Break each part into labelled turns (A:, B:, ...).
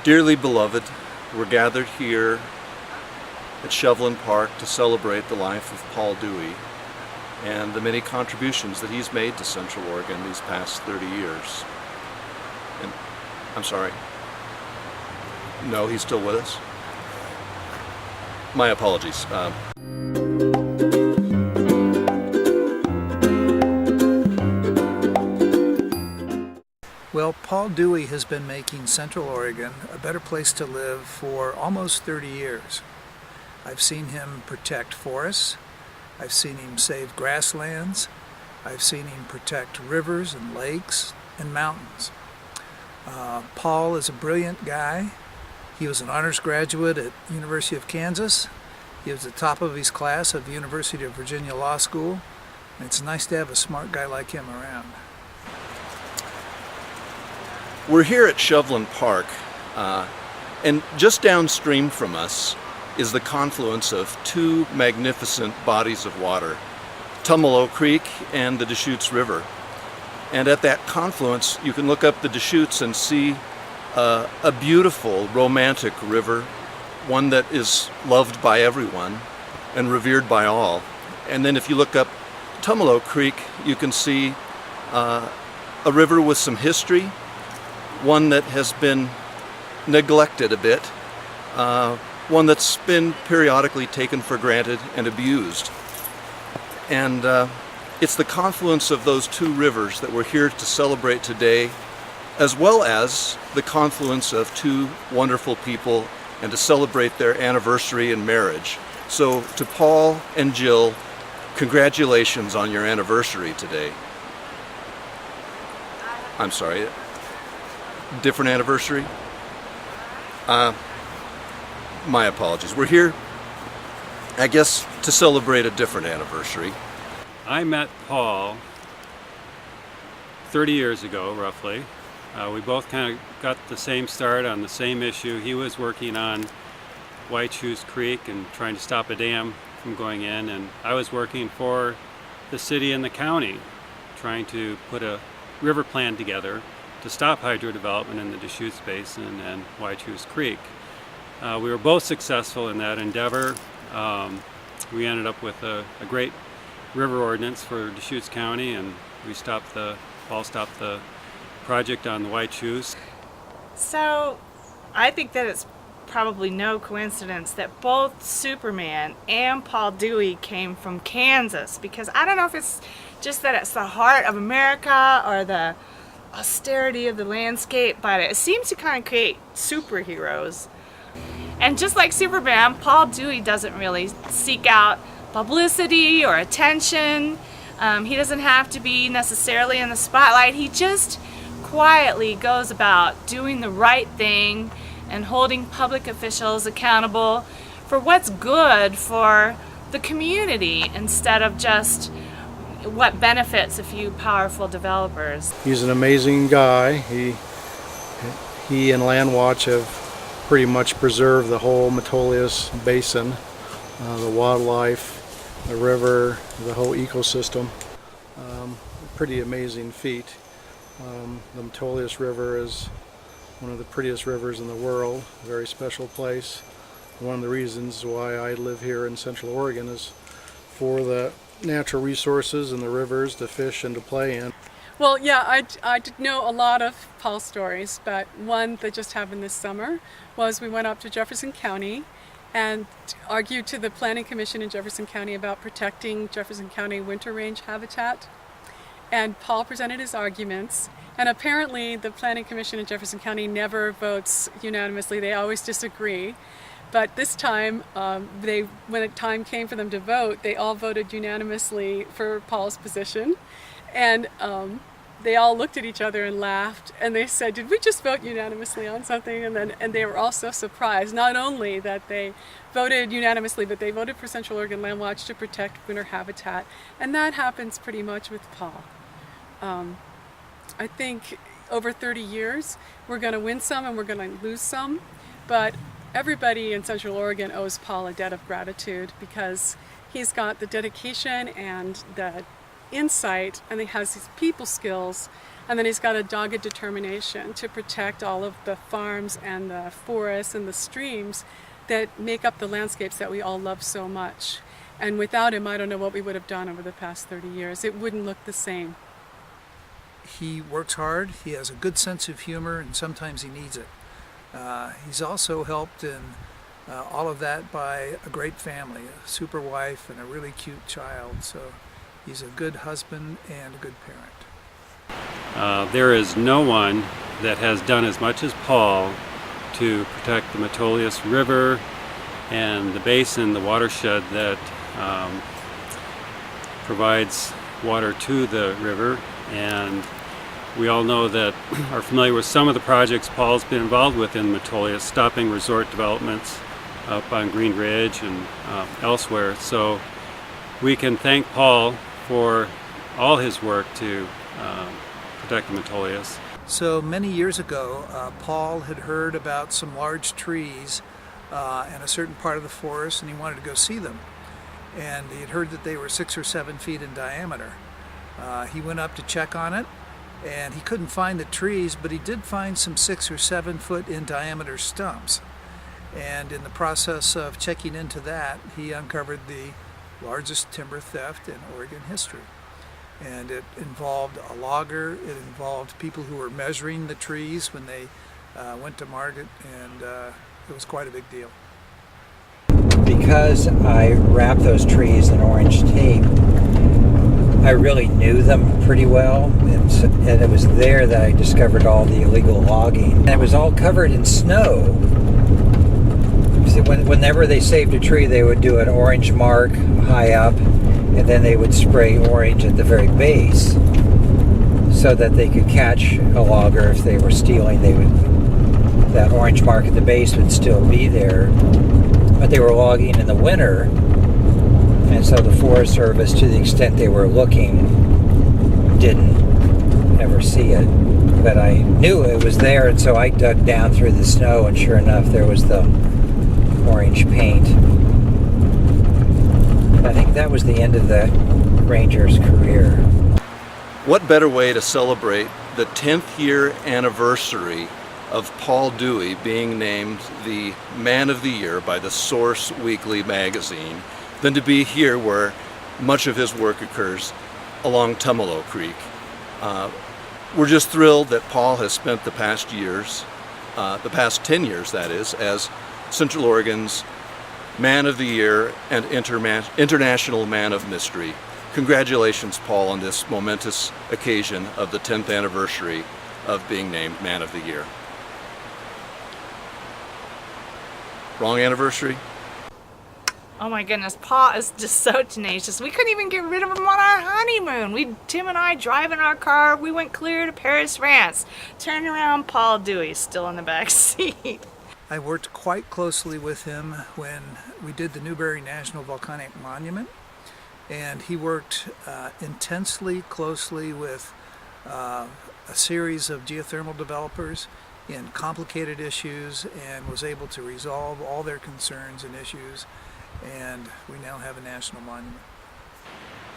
A: Dearly beloved, we're gathered here at Shoveling Park to celebrate the life of Paul Dewey and the many contributions that he's made to Central Oregon these past 30 years. And I'm sorry. No, he's still with us? My apologies.
B: Well, Paul Dewey has been making Central Oregon a better place to live for almost 30 years. I've seen him protect forests, I've seen him save grasslands, I've seen him protect rivers and lakes and mountains. Paul is a brilliant guy. He was an honors graduate at University of Kansas. He was the top of his class at the University of Virginia Law School. And it's nice to have a smart guy like him around.
A: We're here at Shoveling Park, and just downstream from us is the confluence of two magnificent bodies of water, Tumalo Creek and the Deschutes River. And at that confluence, you can look up the Deschutes and see a beautiful, romantic river, one that is loved by everyone and revered by all. And then if you look up Tumalo Creek, you can see a river with some history, one that has been neglected a bit, one that's been periodically taken for granted and abused. And it's the confluence of those two rivers that we're here to celebrate today, as well as the confluence of two wonderful people and to celebrate their anniversary and marriage. So to Paul and Jill, congratulations on your anniversary today. I'm sorry. Different anniversary? My apologies. We're here, I guess, to celebrate a different anniversary.
C: I met Paul 30 years ago, roughly. We both kind of got the same start on the same issue. He was working on White Shoes Creek and trying to stop a dam from going in, and I was working for the city and the county, trying to put a river plan together to stop hydro development in the Deschutes Basin and White Shoes Creek. We were both successful in that endeavor. We ended up with a great river ordinance for Deschutes County, and Paul stopped the project on the White Shoes.
D: So I think that it's probably no coincidence that both Superman and Paul Dewey came from Kansas, because I don't know if it's just that it's the heart of America or the austerity of the landscape, but it seems to kind of create superheroes. And just like Superman, Paul Dewey doesn't really seek out publicity or attention. He doesn't have to be necessarily in the spotlight. He just quietly goes about doing the right thing and holding public officials accountable for what's good for the community instead of just what benefits a few powerful developers.
E: He's an amazing guy. He and LandWatch have pretty much preserved the whole Metolius Basin, the wildlife, the river, the whole ecosystem. Pretty amazing feat. The Metolius River is one of the prettiest rivers in the world, a very special place. One of the reasons why I live here in Central Oregon is for the natural resources and the rivers to fish and to play in.
F: Well, yeah, I did know a lot of Paul's stories, but one that just happened this summer was we went up to Jefferson County and argued to the Planning Commission in Jefferson County about protecting Jefferson County winter range habitat. And Paul presented his arguments, and apparently the Planning Commission in Jefferson County never votes unanimously. They always disagree. But this time, when the time came for them to vote, they all voted unanimously for Paul's position. And they all looked at each other and laughed, and they said, "Did we just vote unanimously on something?" And they were all so surprised, not only that they voted unanimously, but they voted for Central Oregon LandWatch to protect winter habitat. And that happens pretty much with Paul. I think over 30 years, we're going to win some and we're going to lose some, but everybody in Central Oregon owes Paul a debt of gratitude because he's got the dedication and the insight, and he has these people skills And then he's got a dogged determination to protect all of the farms and the forests and the streams that make up the landscapes that we all love so much. And without him, I don't know what we would have done over the past 30 years. It wouldn't look the same.
B: He works hard, he has a good sense of humor, and sometimes he needs it. He's also helped in all of that by a great family, a super wife and a really cute child. So he's a good husband and a good parent.
C: There is no one that has done as much as Paul to protect the Metolius River and the basin, the watershed that provides water to the river. And we all know that are familiar with some of the projects Paul's been involved with in Metolius, stopping resort developments up on Green Ridge and elsewhere. So we can thank Paul for all his work to protect the Metolius.
B: So many years ago, Paul had heard about some large trees in a certain part of the forest, and he wanted to go see them. And he had heard that they were 6 or 7 feet in diameter. He went up to check on it, and he couldn't find the trees, but he did find some 6 or 7 foot in diameter stumps. And in the process of checking into that, he uncovered the largest timber theft in Oregon history. And it involved a logger, it involved people who were measuring the trees when they went to market, and it was quite a big deal.
G: Because I wrapped those trees in orange tape, I really knew them pretty well, and it was there that I discovered all the illegal logging. And it was all covered in snow. See, whenever they saved a tree, they would do an orange mark high up, and then they would spray orange at the very base so that they could catch a logger if they were stealing. That orange mark at the base would still be there, but they were logging in the winter. And so the Forest Service, to the extent they were looking, didn't ever see it. But I knew it was there, and so I dug down through the snow, and sure enough, there was the orange paint. I think that was the end of the ranger's career.
A: What better way to celebrate the 10th year anniversary of Paul Dewey being named the Man of the Year by the Source Weekly magazine than to be here where much of his work occurs along Tumalo Creek. We're just thrilled that Paul has spent the past years, the past 10 years that is, as Central Oregon's Man of the Year and International Man of Mystery. Congratulations, Paul, on this momentous occasion of the 10th anniversary of being named Man of the Year. Wrong anniversary?
D: Oh my goodness, Paul is just so tenacious. We couldn't even get rid of him on our honeymoon. Tim and I driving our car, we went clear to Paris, France. Turn around, Paul Dewey still in the back seat.
B: I worked quite closely with him when we did the Newberry National Volcanic Monument, and he worked intensely closely with a series of geothermal developers in complicated issues and was able to resolve all their concerns and issues, and we now have a national monument.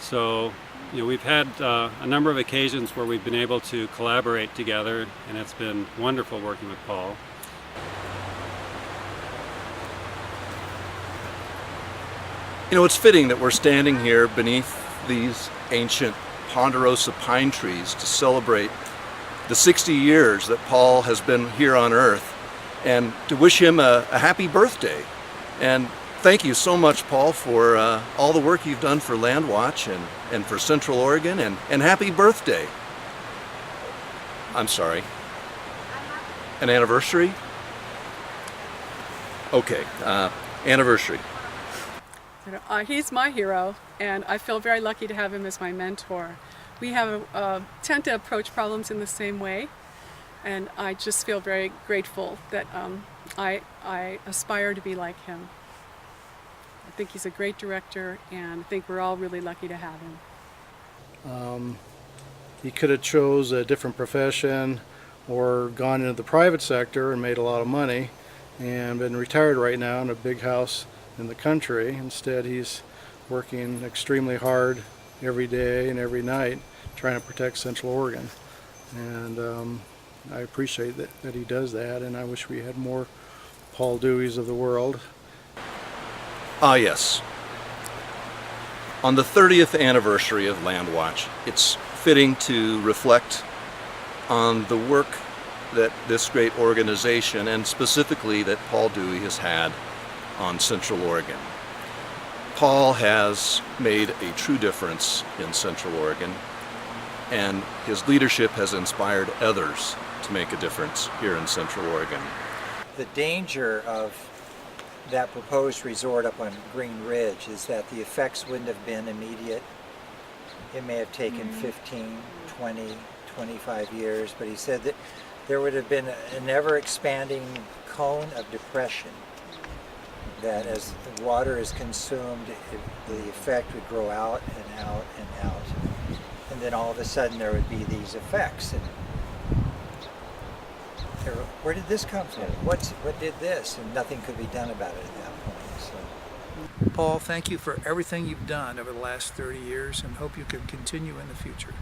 C: So, we've had a number of occasions where we've been able to collaborate together, and it's been wonderful working with Paul.
A: It's fitting that we're standing here beneath these ancient ponderosa pine trees to celebrate the 60 years that Paul has been here on Earth, and to wish him a happy birthday. And thank you so much, Paul, for all the work you've done for LandWatch and for Central Oregon, and happy birthday. I'm sorry. An anniversary? Okay, anniversary.
F: He's my hero, and I feel very lucky to have him as my mentor. We tend to approach problems in the same way, and I just feel very grateful that I aspire to be like him. I think he's a great director, and I think we're all really lucky to have him.
E: He could have chose a different profession or gone into the private sector and made a lot of money and been retired right now in a big house in the country. Instead, he's working extremely hard every day and every night trying to protect Central Oregon. And I appreciate that he does that, and I wish we had more Paul Deweys of the world.
A: Ah, yes. On the 30th anniversary of LandWatch, it's fitting to reflect on the work that this great organization, and specifically that Paul Dewey, has had on Central Oregon. Paul has made a true difference in Central Oregon, and his leadership has inspired others to make a difference here in Central Oregon.
G: The danger of that proposed resort up on Green Ridge is that the effects wouldn't have been immediate. It may have taken 15, 20, 25 years, but he said that there would have been an ever-expanding cone of depression, that as the water is consumed, the effect would grow out and out and out. And then all of a sudden there would be these effects. And where did this come from? What did this? And nothing could be done about it at that point. So.
B: Paul, thank you for everything you've done over the last 30 years and hope you can continue in the future.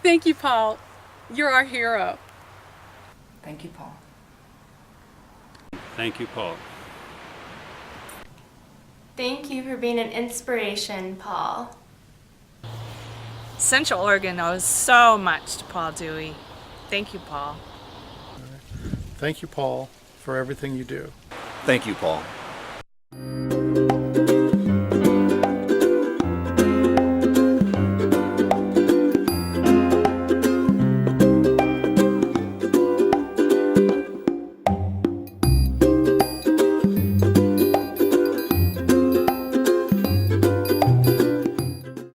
F: Thank you, Paul. You're our hero.
H: Thank you, Paul.
C: Thank you, Paul.
I: Thank you for being an inspiration, Paul.
D: Central Oregon owes so much to Paul Dewey. Thank you, Paul.
E: Thank you, Paul, for everything you do.
A: Thank you, Paul.